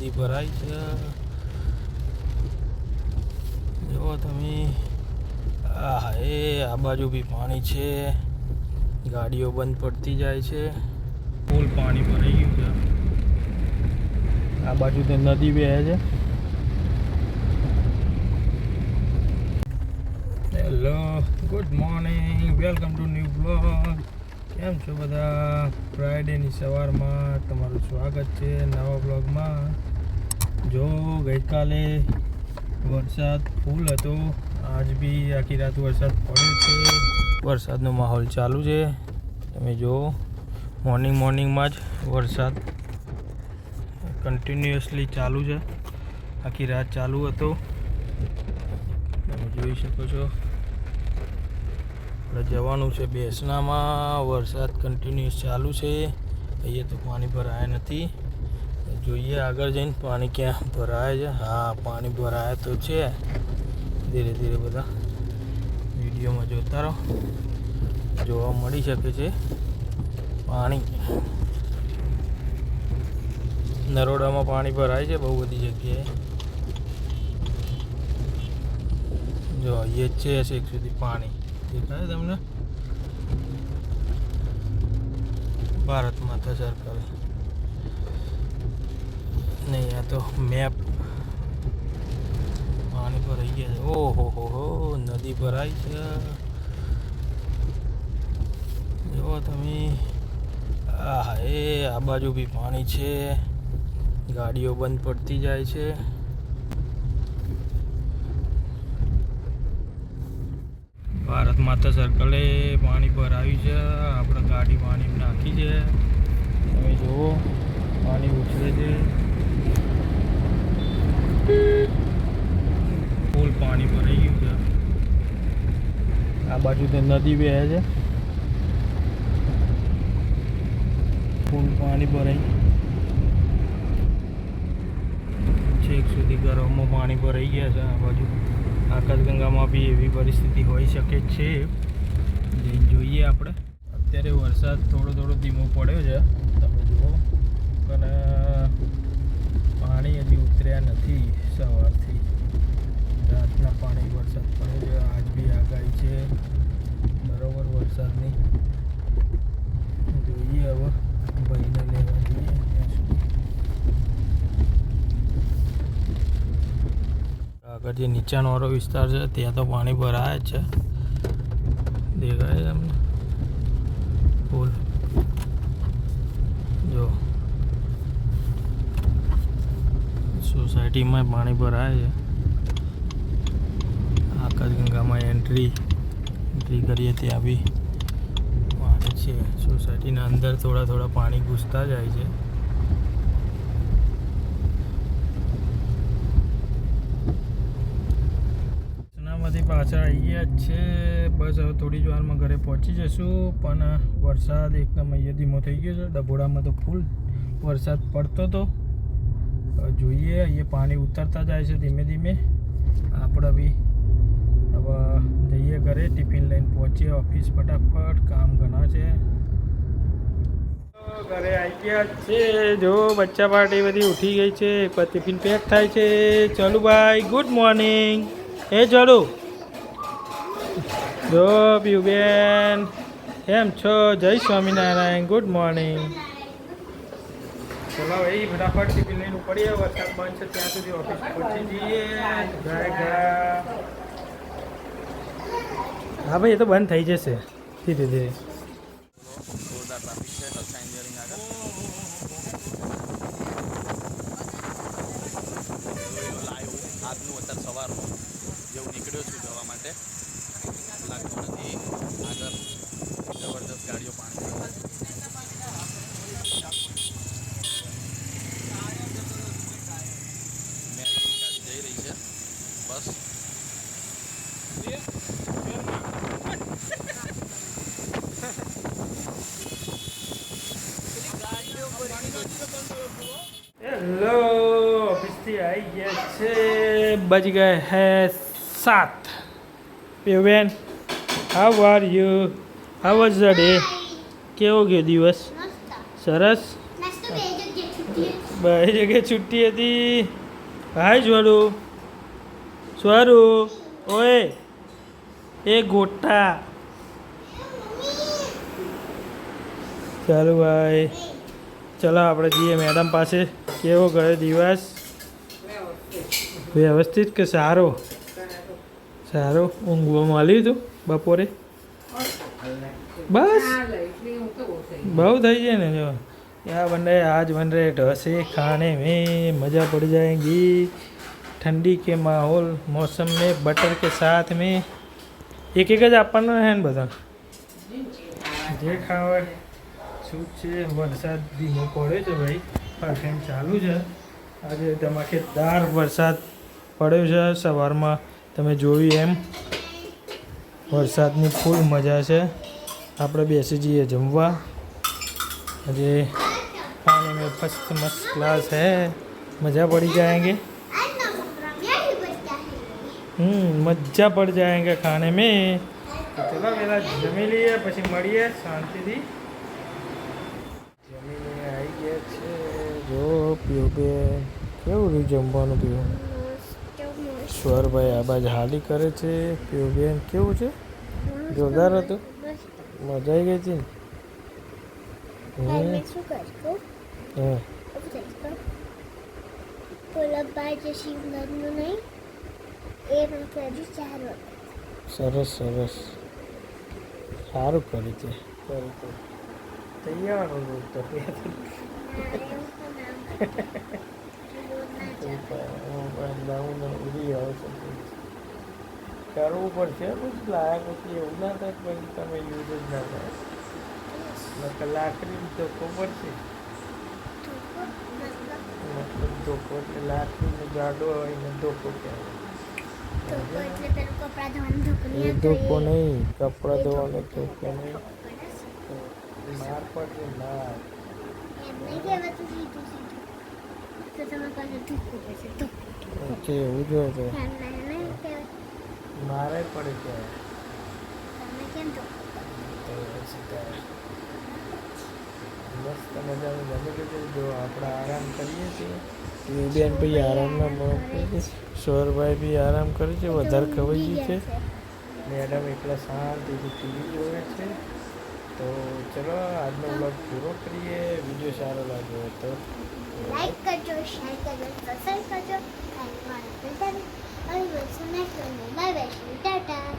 નદી ભરાઈ છે. જો તમે આ બાજુ બી પાણી છે. ગાડીઓ બંધ પડતી જાય છે. ફૂલ પાણી ભરાઈ ગયું છે. આ બાજુ તો નદી વહે છે. Hello, good morning, welcome to new blog. કેમ છો બધા? ફ્રાઈડેની સવારમાં તમારું સ્વાગત છે નવા બ્લોગમાં. જો ગઈકાલે વરસાદ ફૂલ હતો, આજ બી આખી રાત વરસાદ પડ્યો છે. વરસાદનો માહોલ ચાલુ છે. તમે જુઓ, મોર્નિંગમાં જ વરસાદ કન્ટિન્યુઅસલી ચાલુ છે. આખી રાત ચાલુ હતો, તમે જોઈ શકો છો. આપણે જવાનું છે બેસનામાં. વરસાદ કન્ટિન્યુઅસ ચાલુ છે. અહીંયા તો પાણી ભરાયા નથી. જોઈએ આગળ જઈને પાણી ક્યાં ભરાય છે. હા, પાણી ભરાય તો છે. ધીરે ધીરે બધા વિડીયોમાં જોતા રહો, જોવા મળી શકે છે પાણી. નરોડામાં પાણી ભરાય છે બહુ બધી જગ્યાએ. જો એ છે છેક સુધી પાણી દેખાય તમને. ભારત માતા સર્કલ નહીં, આ તો મેપ. પાણી ભરાઈ ગયા છે. ઓહો હો, નદી ભરાઈ છે. જો તમે આ બાજુ બી પાણી છે. ગાડીઓ બંધ પડતી જાય છે. ભારત માતા સર્કલે પાણી ભરાયું છે. આપણે ગાડી પાણી નાખી છે. તમે જુઓ, પાણી ઉછળે છે. ફૂલ પાણી ભરાઈ ગયું છે. આ બાજુ તો નદી વહે છે. ફૂલ પાણી ભરાઈ છેક સુધી ઘરોમાં પાણી ભરાઈ ગયા છે. આ બાજુ આકાશગંગામાં બી એવી પરિસ્થિતિ હોઈ શકે છે. જોઈએ આપણે. અત્યારે વરસાદ થોડો ધીમો પડ્યો છે, તમે જુઓ. પણ પાણી હજી ઉતર્યા નથી. સવારથી રાતના પાણી વરસાદ પડ્યો છે. આજ બી આગાહી છે બરોબર વરસાદની. જોઈએ હવે ભાઈને લેવા જઈએ. આગળ જે નીચાણવાળો વિસ્તાર છે ત્યાં તો પાણી ભરાય જ છે. દેખાય તમને ફૂલ. જો સોસાયટીમાં પાણી ભરાય છે. આકાશગંગામાં એન્ટ્રી કરીએ ત્યાં બી પાણી છે. સોસાયટીના અંદર થોડા પાણી ઘૂસતા જાય છે. પાછા આવી ગયા જ છે. બસ હવે થોડી જ વારમાં ઘરે પહોંચી જશું. પણ વરસાદ એકદમ અહીંયા ધીમો થઈ ગયો છે. ડભોડામાં તો ફૂલ વરસાદ પડતો હતો. જોઈએ, અહીંયા પાણી ઉતરતા જાય છે ધીમે ધીમે. આપણે બી હવે જઈએ ઘરે. ટિફિન લઈને પહોંચીએ ઓફિસ ફટાફટ. કામ ઘણા છે. ઘરે આવી ગયા છે. જો બચ્ચા પાર્ટી બધી ઉઠી ગઈ છે. એક વાર ટિફિન પેક થાય છે. ચાલુ ભાઈ, ગુડ મોર્નિંગ. એ ચાલુ. જો પીયુબેન, કેમ છો? જય સ્વામિનારાયણ, ગુડ મોર્નિંગ. ચલો ભાઈ ફટાફટ ટિફિન લઈને ઉપડીએ. વરસાદ બંધ છે ત્યાં સુધી ઓફિસ પહોંચી જઈએ. હા ભાઈ, એ તો બંધ થઈ જશે ધીરે ધીરે. આજનું અત્યારે સવારનું જેવું નીકળ્યો છું જવા માટે. લાગતું નથી આગળ જબરદસ્ત ગાડીઓ પાણી ગાડી જઈ રહી છે. બસ હેલો, ઓફિસથી આવી ગયા છે. બજ ગયે હે 7. Piyuben, how are you? How was the day? કેવો ગયો દિવસ? સરસ. બધી જગ્યાએ છુટ્ટી હતી. હાય સ્વરૂપ, સ્વરૂપ, ઓય એ ગોટા. ચાલો ભાઈ, ચલો આપણે જઈએ મેડમ પાસે. કેવો ગયો દિવસ? વ્યવસ્થિત કે સારો? સારું. ઊંઘવા મળ્યું હતું બપોરે? બસ બહુ થઈ જાય ને. જો क्या बन रहा है आज? बन रहे डोसे खाने में मज़ा पड़ जाएगी. ठंडी के माहौल मौसम में बटर के साथ में एक एक જ આપવાનો હે ને બધા જે ખાવા શું છે. વરસાદ ધીમો પડ્યો છે ભાઈ, પાટણ ચાલુ છે. આજે ધમાકેદાર વરસાદ પડ્યો છે સવારમાં. તમે જોયું એમ વરસાદની ફૂલ મજા છે. આપણે બેસી જઈએ જમવા. આજે खाने में फर्स्ट मस्त क्लास है, मज़ा पड़ जाएंगे. मज़ा पड़ जाएंगे खाने में. तो चलो पहला जमी लिए પછી મળીએ શાંતિથી. જમીને આવી ગયા છે. જો પીઓ બે કેવું રહ્યું જમવાનું? પીવું સ્વરભાઈ આ બાજુ હાલી કરે છે. પીઓ બેન કેવું છે? જોરદાર હતું. મજા આવી ગઈ હતી ને. સરસ સરસ, સારું કરી છે. તૈયાર તો કરવું પડશે. લાયક પછી એવું ના થાય પછી તમે યુઝ જ ના થાય. લાકડી ધોકો પડશે. મતલબ ધોકો એટલે લાકડીનો જાડો હોય ને ધોકો કહેવાય. એ ધોકો નહીં, કપડાં ધોવાનો ધોકો નહીં. માર પડશે માર. ઓકે એવું જો તો મારે પડે છે. મસ્ત મજાનું જમી લીધું. જો આપણે આરામ કરીએ છીએ. બેન ભાઈ આરામના મોડ. સ્વરભાઈ બી આરામ કરે છે. વધારે ખવાઈ ગઈ છે. મેડમ એકલા શાંતિથી ટીવી જોવે છે. તો ચલો આજનો બ્લોગ પૂરો કરીએ. વિડીયો સારો લાગ્યો તો લાઈક કરજો, શેર કરજો, સબસ્ક્રાઈબ કરજો. અને બાય બાય, ટાટા.